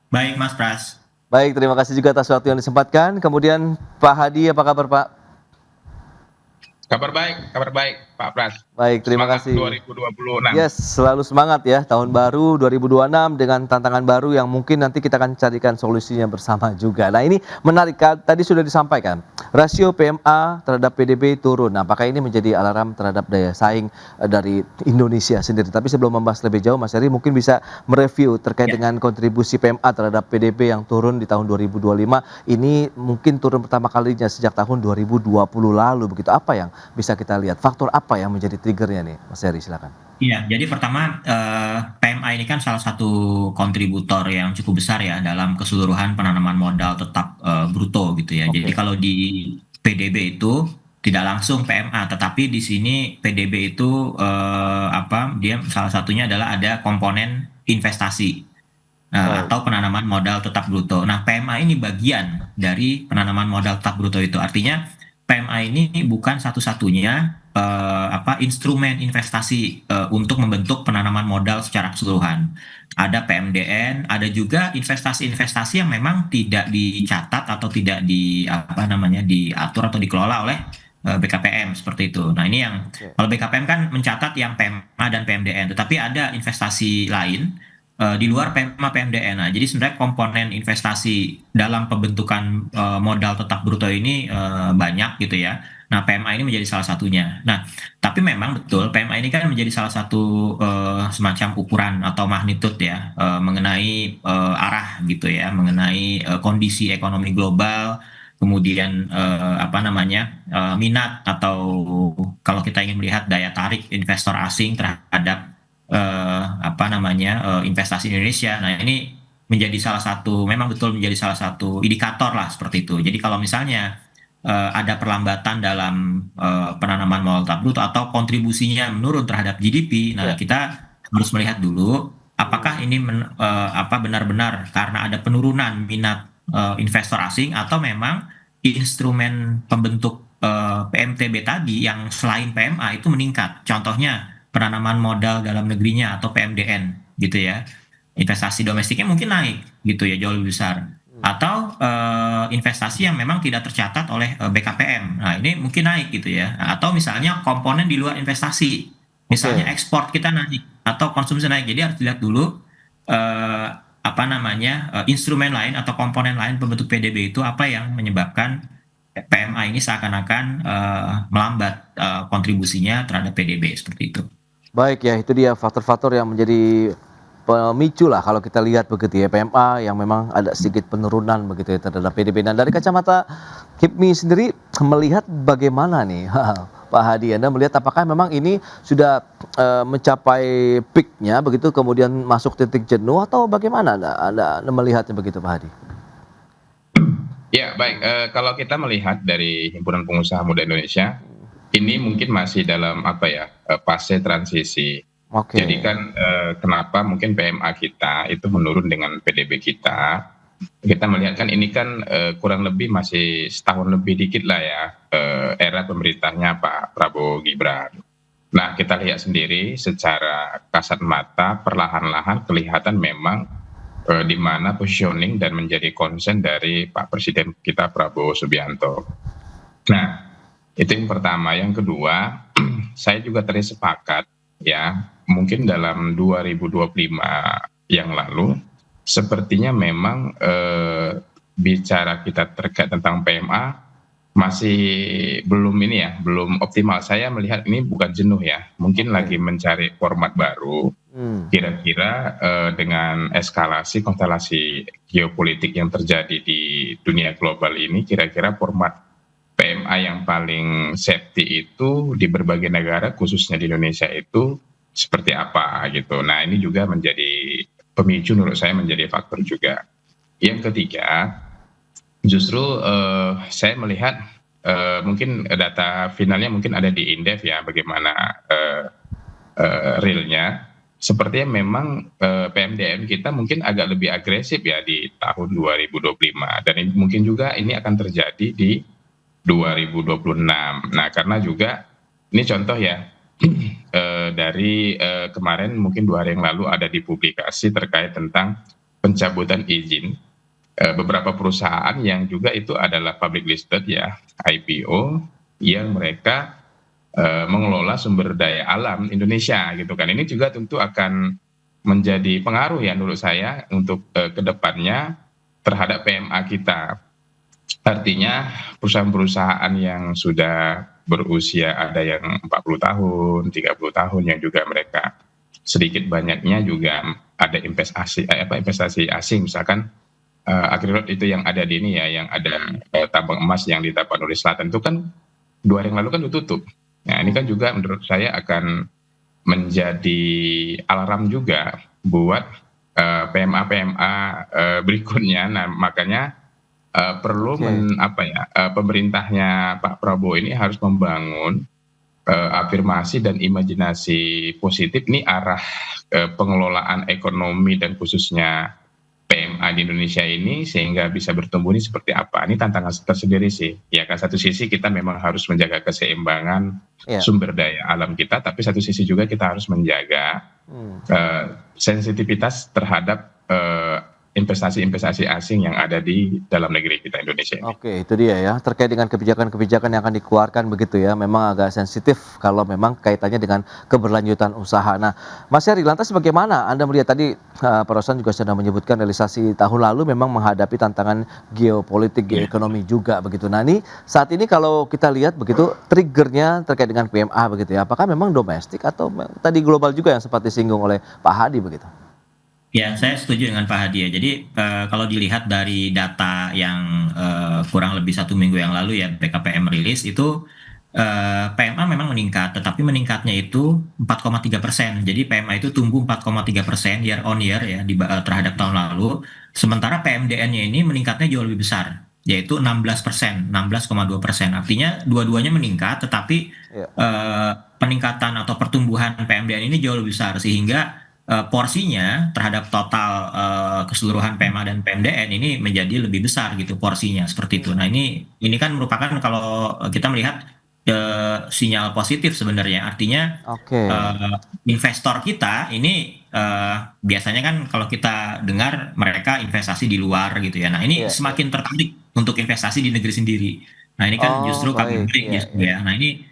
Baik, Mas Pras. Baik, terima kasih juga atas waktu yang disempatkan. Kemudian Pak Hadi, apa kabar Pak? Kabar baik Pak Pras. Baik, terima Semangat kasih. 2026. Yes, selalu semangat ya. Tahun baru 2026 dengan tantangan baru yang mungkin nanti kita akan carikan solusinya bersama juga. Nah, ini menarik, tadi sudah disampaikan. Rasio PMA terhadap PDB turun. Nah, apakah ini menjadi alarm terhadap daya saing dari Indonesia sendiri? Tapi sebelum membahas lebih jauh, Mas Heri mungkin bisa mereview terkait dengan kontribusi PMA terhadap PDB yang turun di tahun 2025. Ini mungkin turun pertama kalinya sejak tahun 2020 lalu. Begitu, apa yang bisa kita lihat? Faktor apa yang menjadi triggernya nih, Mas Heri, silakan. Iya, jadi pertama PMA ini kan salah satu kontributor yang cukup besar ya dalam keseluruhan penanaman modal tetap bruto gitu ya. Jadi kalau di PDB itu tidak langsung PMA, tetapi di sini PDB itu dia salah satunya adalah ada komponen investasi atau penanaman modal tetap bruto. Nah, PMA ini bagian dari penanaman modal tetap bruto itu. Artinya PMA ini bukan satu-satunya instrumen investasi untuk membentuk penanaman modal secara keseluruhan. Ada PMDN, ada juga investasi-investasi yang memang tidak dicatat atau tidak diatur atau dikelola oleh BKPM seperti itu. Nah, ini yang kalau BKPM kan mencatat yang PMA dan PMDN, tetapi ada investasi lain di luar PMA PMDN. Nah, jadi sebenarnya komponen investasi dalam pembentukan modal tetap bruto ini banyak gitu ya. Nah, PMA ini menjadi salah satunya. Nah, tapi memang betul PMA ini kan menjadi salah satu semacam ukuran atau magnitud ya mengenai arah gitu ya, mengenai kondisi ekonomi global, kemudian minat atau kalau kita ingin melihat daya tarik investor asing terhadap investasi Indonesia. Nah, ini menjadi memang betul menjadi salah satu indikator lah seperti itu. Jadi kalau misalnya ada perlambatan dalam penanaman modal tetap bruto atau kontribusinya menurun terhadap GDP, nah kita harus melihat dulu apakah ini benar-benar karena ada penurunan minat investor asing atau memang instrumen pembentuk PMTB tadi yang selain PMA itu meningkat. Contohnya penanaman modal dalam negerinya atau PMDN gitu ya. Investasi domestiknya mungkin naik gitu ya, jauh lebih besar. Atau investasi yang memang tidak tercatat oleh BKPM. Nah, ini mungkin naik gitu ya. Atau misalnya komponen di luar investasi. Misalnya ekspor kita naik atau konsumsi naik. Jadi harus dilihat dulu instrumen lain atau komponen lain pembentuk PDB itu apa yang menyebabkan PMA ini seakan-akan melambat kontribusinya terhadap PDB seperti itu. Baik ya, itu dia faktor-faktor yang menjadi pemicu lah kalau kita lihat begitu ya, PMA yang memang ada sedikit penurunan begitu ya terhadap PDB. Dan dari kacamata HIPMI sendiri melihat bagaimana nih Pak Hadi, Anda melihat apakah memang ini sudah mencapai peaknya begitu kemudian masuk titik jenuh atau bagaimana Anda melihatnya begitu Pak Hadi? Ya, baik. Kalau kita melihat dari Himpunan Pengusaha Muda Indonesia, ini mungkin masih dalam fase transisi. Jadi kan kenapa mungkin PMA kita itu menurun dengan PDB kita? Kita melihat kan ini kan kurang lebih masih setahun lebih dikit lah ya era pemerintahnya Pak Prabowo Gibran. Nah, kita lihat sendiri secara kasat mata perlahan-lahan kelihatan memang di mana positioning dan menjadi concern dari Pak Presiden kita Prabowo Subianto. Nah, itu yang pertama. Yang kedua, saya juga tadi sepakat ya, mungkin dalam 2025 yang lalu sepertinya memang bicara kita terkait tentang PMA masih belum optimal. Saya melihat ini bukan jenuh ya, mungkin lagi mencari format baru. Kira-kira dengan eskalasi konstelasi geopolitik yang terjadi di dunia global ini, kira-kira format PMA yang paling safety itu di berbagai negara khususnya di Indonesia itu seperti apa gitu. Nah, ini juga menjadi pemicu menurut saya, menjadi faktor juga. Yang ketiga, justru saya melihat mungkin data finalnya mungkin ada di Indef ya, bagaimana realnya. Sepertinya memang PMDN kita mungkin agak lebih agresif ya di tahun 2025 dan mungkin juga ini akan terjadi di 2026. Nah, karena juga ini contoh ya dari kemarin mungkin 2 hari yang lalu ada di publikasi terkait tentang pencabutan izin beberapa perusahaan yang juga itu adalah public listed ya, IPO, yang mereka mengelola sumber daya alam Indonesia gitu kan. Ini juga tentu akan menjadi pengaruh ya menurut saya untuk kedepannya terhadap PMA kita. Artinya perusahaan-perusahaan yang sudah berusia ada yang 40 tahun, 30 tahun yang juga mereka sedikit banyaknya juga ada investasi asing, misalkan Agrilot itu yang ada di ini ya, yang ada tambang emas yang di Tapanuli Selatan itu kan 2 hari yang lalu kan ditutup. Nah ini kan juga menurut saya akan menjadi alarm juga buat PMA berikutnya. Nah makanya perlu pemerintahnya Pak Prabowo ini harus membangun afirmasi dan imajinasi positif ini arah pengelolaan ekonomi dan khususnya PMA di Indonesia ini sehingga bisa bertumbuh ini seperti apa. Ini tantangan tersendiri sih. Ya kan satu sisi kita memang harus menjaga keseimbangan sumber daya alam kita, tapi satu sisi juga kita harus menjaga sensitivitas terhadap investasi-investasi asing yang ada di dalam negeri kita Indonesia ini. Oke, itu dia ya, terkait dengan kebijakan-kebijakan yang akan dikeluarkan begitu ya, memang agak sensitif kalau memang kaitannya dengan keberlanjutan usaha. Nah, Mas Heri, lantas bagaimana Anda melihat tadi Pak Rosan juga sudah menyebutkan realisasi tahun lalu memang menghadapi tantangan geopolitik, geoekonomi juga begitu. Nah, ini saat ini kalau kita lihat begitu triggernya terkait dengan PMA begitu ya, apakah memang domestik atau tadi global juga yang sempat disinggung oleh Pak Hadi begitu? Ya, saya setuju dengan Pak Hadi ya. Jadi kalau dilihat dari data yang kurang lebih 1 minggu yang lalu ya BKPM rilis itu PMA memang meningkat, tetapi meningkatnya itu 4,3%. Jadi PMA itu tumbuh 4,3% year on year ya terhadap tahun lalu. Sementara PMDN-nya ini meningkatnya jauh lebih besar, yaitu 16%, 16,2%. Artinya dua-duanya meningkat, tetapi peningkatan atau pertumbuhan PMDN ini jauh lebih besar sehingga porsinya terhadap total keseluruhan PMA dan PMDN ini menjadi lebih besar gitu porsinya seperti itu. Nah ini kan merupakan kalau kita melihat sinyal positif sebenarnya. Artinya investor kita ini biasanya kan kalau kita dengar mereka investasi di luar gitu ya. Nah ini semakin tertarik untuk investasi di negeri sendiri. Nah ini kan justru kabar baik justru ya. Nah ini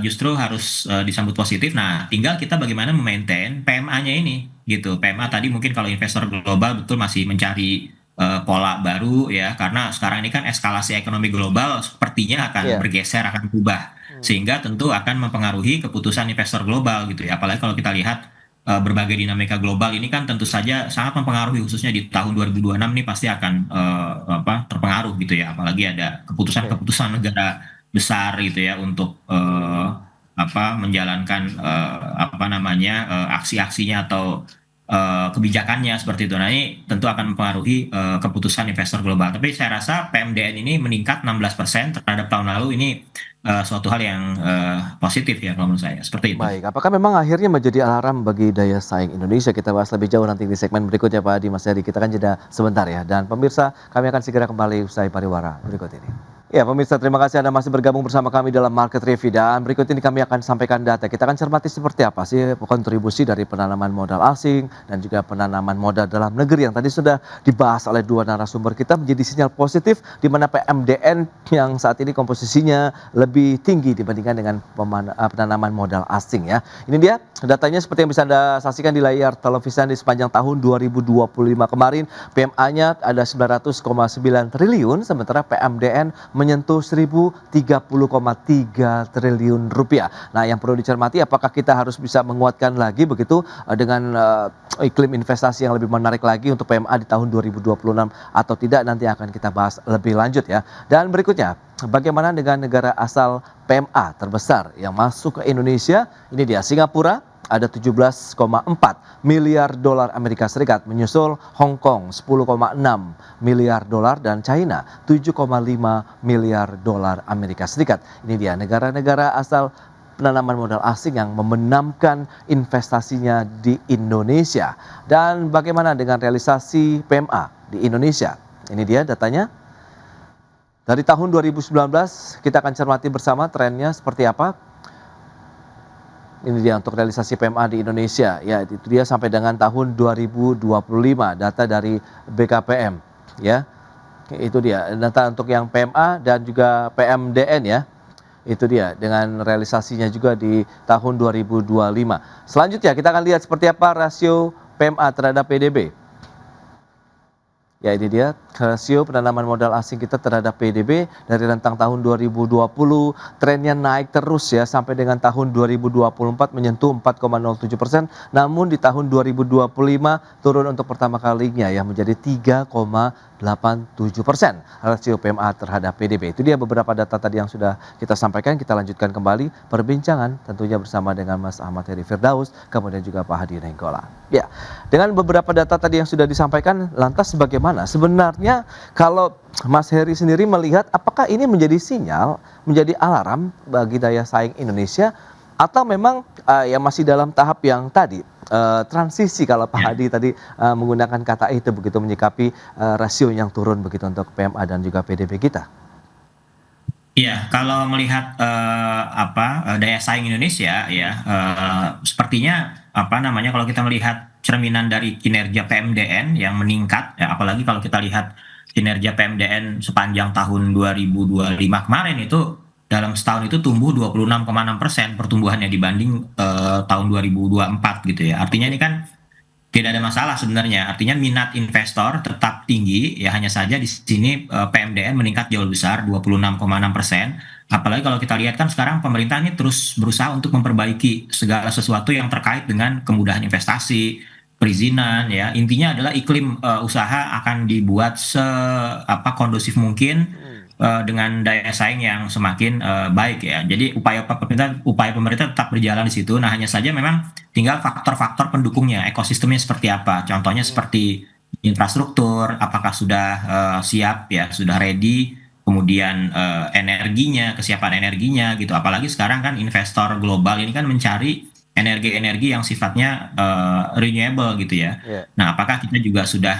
justru harus disambut positif. Nah, tinggal kita bagaimana memaintain PMA-nya ini, gitu. PMA tadi mungkin kalau investor global betul masih mencari pola baru ya, karena sekarang ini kan eskalasi ekonomi global sepertinya akan bergeser, akan berubah, sehingga tentu akan mempengaruhi keputusan investor global, gitu ya. Apalagi kalau kita lihat berbagai dinamika global ini kan tentu saja sangat mempengaruhi, khususnya di tahun 2026 ini pasti akan terpengaruh, gitu ya. Apalagi ada keputusan-keputusan negara besar gitu ya untuk menjalankan aksi-aksinya atau kebijakannya seperti itu. Nah ini tentu akan mempengaruhi keputusan investor global. Tapi saya rasa PMDN ini meningkat 16% terhadap tahun lalu, ini suatu hal yang positif ya kalau menurut saya, seperti itu. Baik, apakah memang akhirnya menjadi alarm bagi daya saing Indonesia? Kita bahas lebih jauh nanti di segmen berikutnya Pak Hadi, Mas Heri. Kita kan jeda sebentar ya. Dan pemirsa, kami akan segera kembali usai pariwara berikut ini. Ya pemirsa, terima kasih Anda masih bergabung bersama kami dalam Market Review, dan berikut ini kami akan sampaikan data. Kita akan cermati seperti apa sih kontribusi dari penanaman modal asing dan juga penanaman modal dalam negeri yang tadi sudah dibahas oleh dua narasumber kita, menjadi sinyal positif di mana PMDN yang saat ini komposisinya lebih tinggi dibandingkan dengan penanaman modal asing ya. Ini dia datanya seperti yang bisa Anda saksikan di layar televisi di sepanjang tahun 2025 kemarin. PMA-nya ada 900,9 triliun, sementara PMDN menyentuh 1030,3 triliun rupiah. Nah, yang perlu dicermati apakah kita harus bisa menguatkan lagi begitu dengan iklim investasi yang lebih menarik lagi untuk PMA di tahun 2026 atau tidak, nanti akan kita bahas lebih lanjut ya. Dan berikutnya, bagaimana dengan negara asal PMA terbesar yang masuk ke Indonesia? Ini dia Singapura, ada 17,4 miliar dolar Amerika Serikat, menyusul Hong Kong 10,6 miliar dolar dan China 7,5 miliar dolar Amerika Serikat. Ini dia negara-negara asal penanaman modal asing yang membenamkan investasinya di Indonesia. Dan bagaimana dengan realisasi PMA di Indonesia? Ini dia datanya. Dari tahun 2019 kita akan cermati bersama trennya seperti apa. Ini dia untuk realisasi PMA di Indonesia. Ya, itu dia sampai dengan tahun 2025, data dari BKPM ya. Itu dia data untuk yang PMA dan juga PMDN ya. Itu dia, dengan realisasinya juga di tahun 2025. Selanjutnya kita akan lihat seperti apa rasio PMA terhadap PDB. Ya, ini dia rasio penanaman modal asing kita terhadap PDB dari rentang tahun 2020 trennya naik terus ya sampai dengan tahun 2024 menyentuh 4,07%, namun di tahun 2025 turun untuk pertama kalinya ya menjadi 3,87% rasio PMA terhadap PDB. Itu dia beberapa data tadi yang sudah kita sampaikan. Kita lanjutkan kembali perbincangan tentunya bersama dengan Mas Ahmad Heri Firdaus, kemudian juga Pak Hadi Nainggolan. Ya, dengan beberapa data tadi yang sudah disampaikan, lantas bagaimana sebenarnya kalau Mas Heri sendiri melihat apakah ini menjadi sinyal, menjadi alarm bagi daya saing Indonesia atau memang ya masih dalam tahap yang tadi transisi kalau Pak Hadi tadi menggunakan kata itu begitu menyikapi rasio yang turun begitu untuk PMA dan juga PDB kita? Iya, kalau melihat daya saing Indonesia ya, sepertinya kalau kita melihat cerminan dari kinerja PMDN yang meningkat, ya, apalagi kalau kita lihat kinerja PMDN sepanjang tahun 2025 kemarin itu dalam setahun itu tumbuh 26,6% pertumbuhannya dibanding tahun 2024 gitu ya. Artinya ini kan tidak ada masalah sebenarnya. Artinya minat investor tetap tinggi, ya hanya saja di sini PMDN meningkat jauh besar 26,6%. Apalagi kalau kita lihat kan sekarang pemerintah ini terus berusaha untuk memperbaiki segala sesuatu yang terkait dengan kemudahan investasi, perizinan ya. Intinya adalah iklim usaha akan dibuat kondusif mungkin dengan daya saing yang semakin baik ya. Jadi upaya pemerintah tetap berjalan di situ. Nah, hanya saja memang tinggal faktor-faktor pendukungnya, ekosistemnya seperti apa. Contohnya seperti infrastruktur, apakah sudah siap ya, sudah ready. Kemudian energinya, kesiapan energinya gitu. Apalagi sekarang kan investor global ini kan mencari energi-energi yang sifatnya renewable gitu ya. Nah, apakah kita juga sudah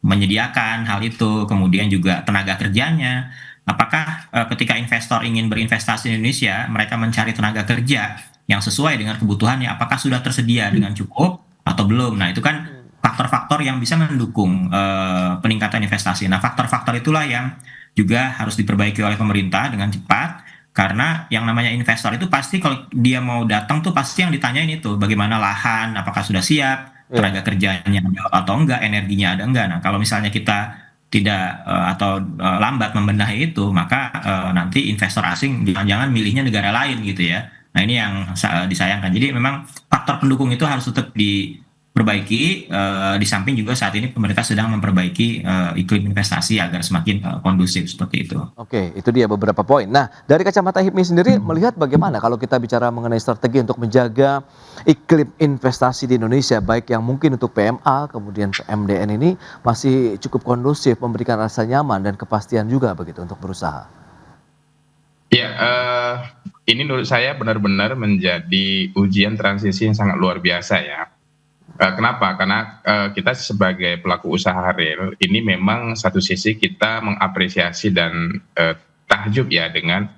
menyediakan hal itu, kemudian juga tenaga kerjanya? Apakah ketika investor ingin berinvestasi di Indonesia, mereka mencari tenaga kerja yang sesuai dengan kebutuhannya, apakah sudah tersedia dengan cukup atau belum? Nah, itu kan faktor-faktor yang bisa mendukung peningkatan investasi. Nah, faktor-faktor itulah yang juga harus diperbaiki oleh pemerintah dengan cepat. Karena yang namanya investor itu pasti kalau dia mau datang tuh pasti yang ditanyain itu bagaimana lahan, apakah sudah siap, tenaga kerjanya ada atau enggak, energinya ada enggak. Nah, kalau misalnya kita tidak lambat membenahi itu, maka nanti investor asing jangan-jangan milihnya negara lain gitu ya. Nah, ini yang disayangkan. Jadi memang faktor pendukung itu harus tetap diperbaiki. Di samping juga saat ini pemerintah sedang memperbaiki iklim investasi agar semakin kondusif seperti itu. Oke, itu dia beberapa poin. Nah, dari kacamata HIPMI sendiri melihat bagaimana kalau kita bicara mengenai strategi untuk menjaga iklim investasi di Indonesia, baik yang mungkin untuk PMA, kemudian PMDN ini masih cukup kondusif, memberikan rasa nyaman dan kepastian juga begitu untuk berusaha. Ya, ini menurut saya benar-benar menjadi ujian transisi yang sangat luar biasa ya. Kenapa? Karena kita sebagai pelaku usaha real ini memang satu sisi kita mengapresiasi dan takjub ya dengan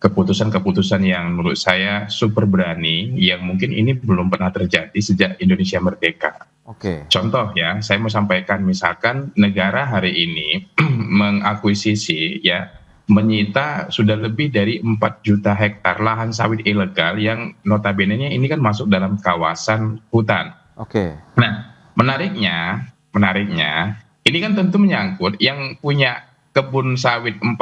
keputusan-keputusan yang menurut saya super berani yang mungkin ini belum pernah terjadi sejak Indonesia merdeka. Oke. Contoh ya, saya mau sampaikan misalkan negara hari ini mengakuisisi ya menyita sudah lebih dari 4 juta hektar lahan sawit ilegal yang notabene-nya ini kan masuk dalam kawasan hutan. Oke. Nah, menariknya, ini kan tentu menyangkut yang punya kebun sawit 4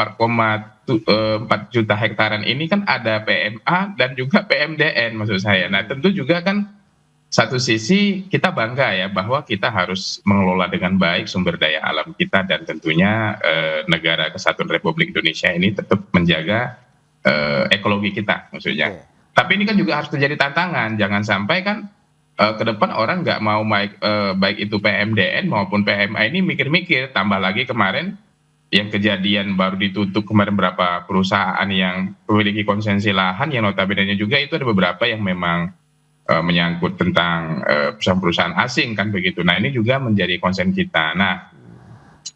juta hektaran ini kan ada PMA dan juga PMDN maksud saya. Nah, tentu juga kan satu sisi kita bangga ya bahwa kita harus mengelola dengan baik sumber daya alam kita dan tentunya negara Kesatuan Republik Indonesia ini tetap menjaga ekologi kita maksudnya. Tapi ini kan juga harus terjadi tantangan, jangan sampai kan ke depan orang nggak mau baik itu PMDN maupun PMA ini mikir-mikir, tambah lagi kemarin yang kejadian baru ditutup kemarin berapa perusahaan yang memiliki konsensi lahan yang notabene juga itu ada beberapa yang memang menyangkut tentang perusahaan-perusahaan asing kan begitu. Nah, ini juga menjadi concern kita. Nah,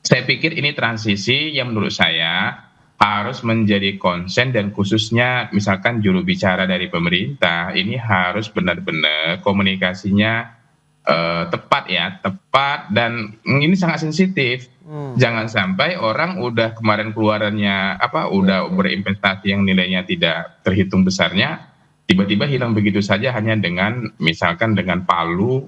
saya pikir ini transisi yang menurut saya harus menjadi konsen dan khususnya misalkan juru bicara dari pemerintah ini harus benar-benar komunikasinya tepat ya, tepat dan ini sangat sensitif. Jangan sampai orang udah kemarin keluarannya udah berinvestasi yang nilainya tidak terhitung besarnya, tiba-tiba hilang begitu saja hanya dengan misalkan dengan palu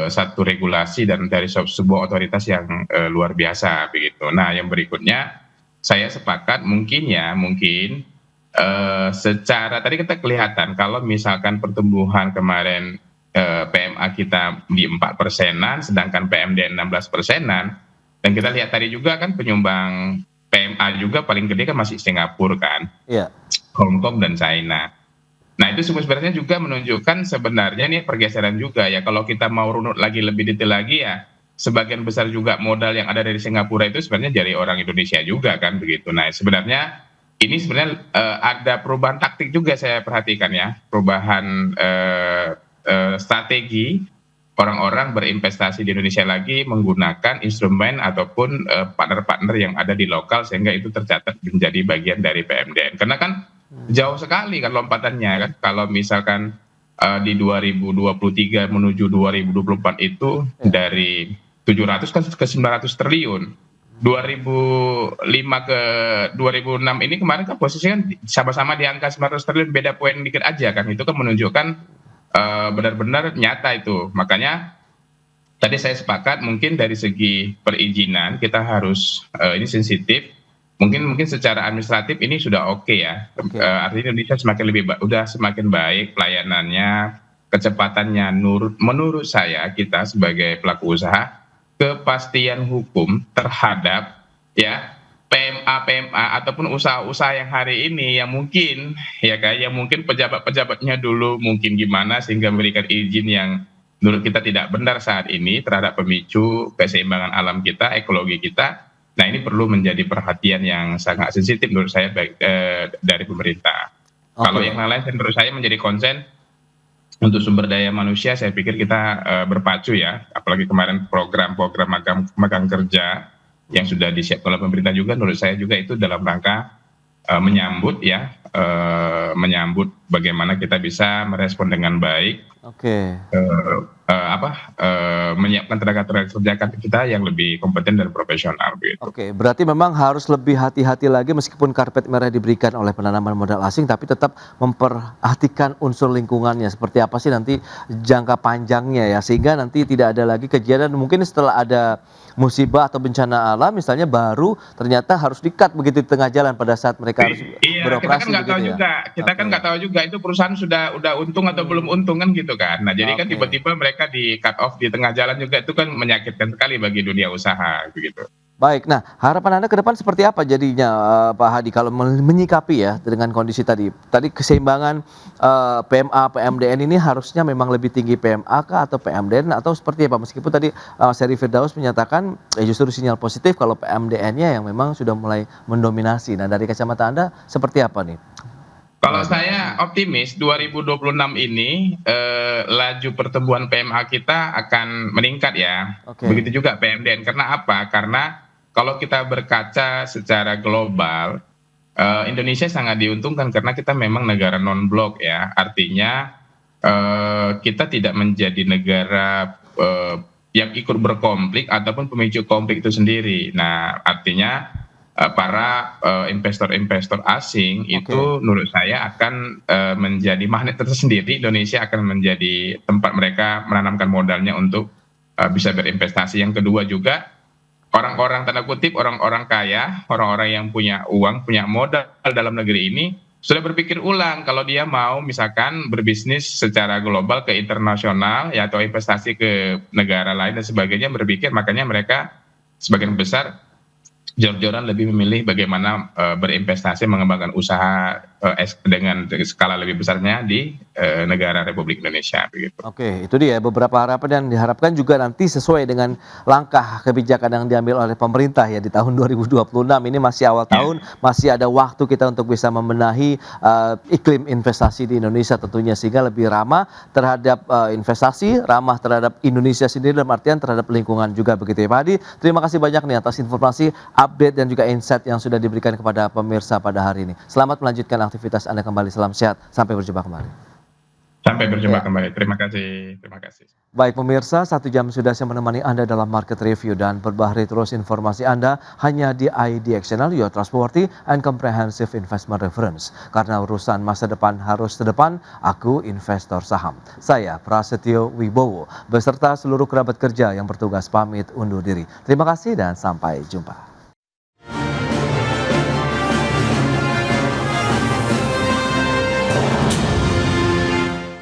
satu regulasi dan dari sebuah otoritas yang luar biasa begitu. Nah, yang berikutnya saya sepakat mungkin secara tadi kita kelihatan kalau misalkan pertumbuhan kemarin PMA kita di 4%-an, sedangkan PMDN 16%-an, dan kita lihat tadi juga kan penyumbang PMA juga paling gede kan masih Singapura kan, Hong Kong dan China. Nah itu sebenarnya juga menunjukkan sebenarnya ini pergeseran juga ya, kalau kita mau runut lagi lebih detail lagi ya, sebagian besar juga modal yang ada dari Singapura itu sebenarnya dari orang Indonesia juga kan begitu. Nah sebenarnya ini sebenarnya ada perubahan taktik juga saya perhatikan ya, perubahan strategi orang-orang berinvestasi di Indonesia lagi menggunakan instrumen ataupun partner-partner yang ada di lokal sehingga itu tercatat menjadi bagian dari PMDN. Karena kan jauh sekali kan lompatannya kan, kalau misalkan di 2023 menuju 2024 itu dari 700 kan ke 900 triliun. 2005 ke 2006 ini kemarin kan posisinya kan sama-sama di angka 900 triliun, beda poin dikit aja kan. Itu kan menunjukkan benar-benar nyata itu. Makanya tadi saya sepakat mungkin dari segi perizinan kita harus ini sensitif. Mungkin secara administratif ini sudah oke ya. Artinya Indonesia semakin baik pelayanannya, kecepatannya. Menurut saya kita sebagai pelaku usaha, kepastian hukum terhadap ya PMA ataupun usaha-usaha yang hari ini yang mungkin pejabat-pejabatnya dulu mungkin gimana sehingga memberikan izin yang menurut kita tidak benar saat ini terhadap pemicu keseimbangan alam kita, ekologi kita. Nah ini perlu menjadi perhatian yang sangat sensitif menurut saya dari pemerintah. Kalau yang lain menurut saya menjadi konsen untuk sumber daya manusia, saya pikir kita berpacu ya, apalagi kemarin program-program magang kerja yang sudah disiapkan oleh pemerintah juga, menurut saya juga itu dalam rangka menyambut bagaimana kita bisa merespon dengan baik, menyiapkan tenaga kerja kita yang lebih kompeten dan profesional. Gitu. Berarti memang harus lebih hati-hati lagi meskipun karpet merah diberikan oleh penanaman modal asing, tapi tetap memperhatikan unsur lingkungannya seperti apa sih nanti jangka panjangnya ya, sehingga nanti tidak ada lagi kejadian mungkin setelah ada musibah atau bencana alam misalnya baru ternyata harus di-cut begitu di tengah jalan pada saat mereka harus beroperasi. Kita kan nggak tahu juga itu perusahaan udah untung atau belum untung kan gitu kan. Nah jadi kan tiba-tiba mereka di cut off di tengah jalan juga, itu kan menyakitkan sekali bagi dunia usaha begitu. Baik, nah harapan Anda ke depan seperti apa jadinya Pak Hadi kalau menyikapi ya dengan kondisi tadi keseimbangan PMA, PMDN ini harusnya memang lebih tinggi PMA kah atau PMDN atau seperti apa? Meskipun tadi Seri Firdaus menyatakan justru sinyal positif kalau PMDN-nya yang memang sudah mulai mendominasi. Nah dari kacamata Anda seperti apa nih? Kalau saya optimis 2026 ini laju pertumbuhan PMA kita akan meningkat ya. Begitu juga PMDN. Karena apa? Karena kalau kita berkaca secara global, Indonesia sangat diuntungkan karena kita memang negara non-blok ya. Artinya kita tidak menjadi negara yang ikut berkonflik ataupun pemicu konflik itu sendiri. Nah, artinya para investor-investor asing itu menurut saya akan menjadi magnet tersendiri. Indonesia akan menjadi tempat mereka menanamkan modalnya untuk bisa berinvestasi. Yang kedua juga orang-orang tanda kutip, orang-orang kaya, orang-orang yang punya uang, punya modal dalam negeri ini sudah berpikir ulang kalau dia mau misalkan berbisnis secara global ke internasional ya, atau investasi ke negara lain dan sebagainya, berpikir makanya mereka sebagian besar jor-joran lebih memilih bagaimana berinvestasi mengembangkan usaha dengan skala lebih besarnya di negara Republik Indonesia begitu. Itu dia beberapa harapan yang diharapkan juga nanti sesuai dengan langkah kebijakan yang diambil oleh pemerintah ya di tahun 2026 ini masih awal tahun, masih ada waktu kita untuk bisa membenahi iklim investasi di Indonesia tentunya sehingga lebih ramah terhadap investasi, ramah terhadap Indonesia sendiri dalam artian terhadap lingkungan juga begitu ya Pak Hadi. Terima kasih banyak nih atas informasi, update dan juga insight yang sudah diberikan kepada pemirsa pada hari ini. Selamat melanjutkan aktivitas Anda kembali. Salam sehat. Sampai berjumpa kembali. Sampai berjumpa Ya. kembali. Terima kasih. Terima kasih. Baik pemirsa, 1 jam sudah saya menemani Anda dalam market review dan perbaharui terus informasi Anda hanya di IDX Channel, Your Trustworthy and Comprehensive Investment Reference. Karena urusan masa depan harus terdepan, aku investor saham. Saya Prasetyo Wibowo beserta seluruh kerabat kerja yang bertugas pamit undur diri. Terima kasih dan sampai jumpa.